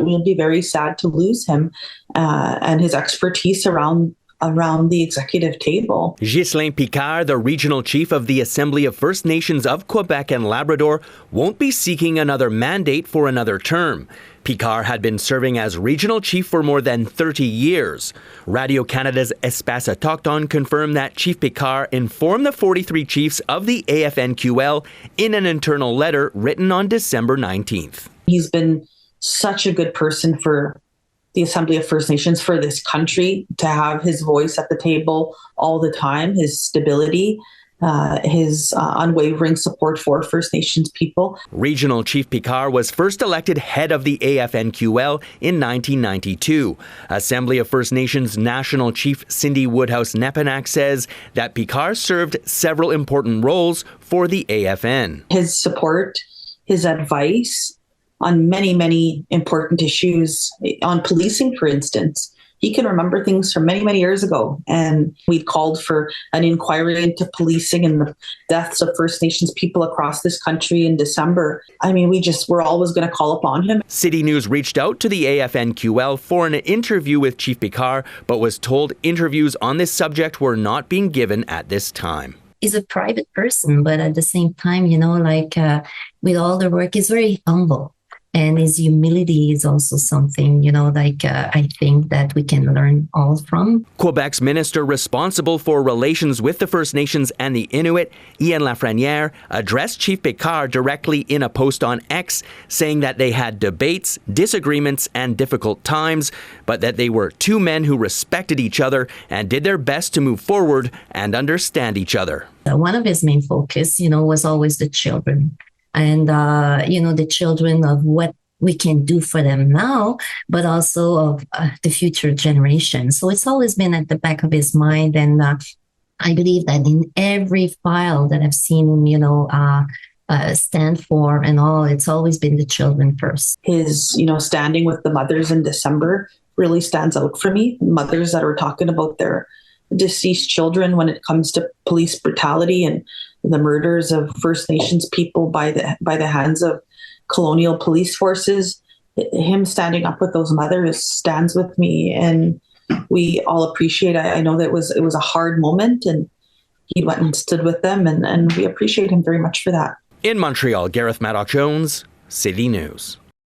We'll be very sad to lose him and his expertise around the executive table. Ghislain Picard, the regional chief of the Assembly of First Nations of Quebec and Labrador, won't be seeking another mandate for another term. Picard had been serving as regional chief for more than 30 years. Radio Canada's Espace Autochtone confirmed that Chief Picard informed the 43 chiefs of the AFNQL in an internal letter written on December 19th. He's been such a good person for the Assembly of First Nations, for this country, to have his voice at the table all the time, his stability, his unwavering support for First Nations people. Regional Chief Picard was first elected head of the AFNQL in 1992. Assembly of First Nations National Chief Cindy Woodhouse Nepinak says that Picard served several important roles for the AFN. His support, his advice on many, many important issues, on policing, for instance. He can remember things from many, many years ago. And we called for an inquiry into policing and the deaths of First Nations people across this country in December. I mean, we're always going to call upon him. City News reached out to the AFNQL for an interview with Chief Picard, but was told interviews on this subject were not being given at this time. He's a private person, but at the same time, with all the work, he's very humble. And his humility is also something, I think that we can learn all from. Quebec's minister responsible for relations with the First Nations and the Inuit, Ian Lafreniere, addressed Chief Picard directly in a post on X, saying that they had debates, disagreements, and difficult times, but that they were two men who respected each other and did their best to move forward and understand each other. One of his main focus, was always the children. And, the children of what we can do for them now, but also of the future generation. So it's always been at the back of his mind. And I believe that in every file that I've seen him, stand for and all, it's always been the children first. His, standing with the mothers in December really stands out for me. Mothers that are talking about their deceased children when it comes to police brutality and the murders of First Nations people by the hands of colonial police forces. Him standing up with those mothers stands with me, and we all appreciate it. I know that it was a hard moment, and he went and stood with them, and we appreciate him very much for that. In Montreal, Gareth Madoc-Jones, City News.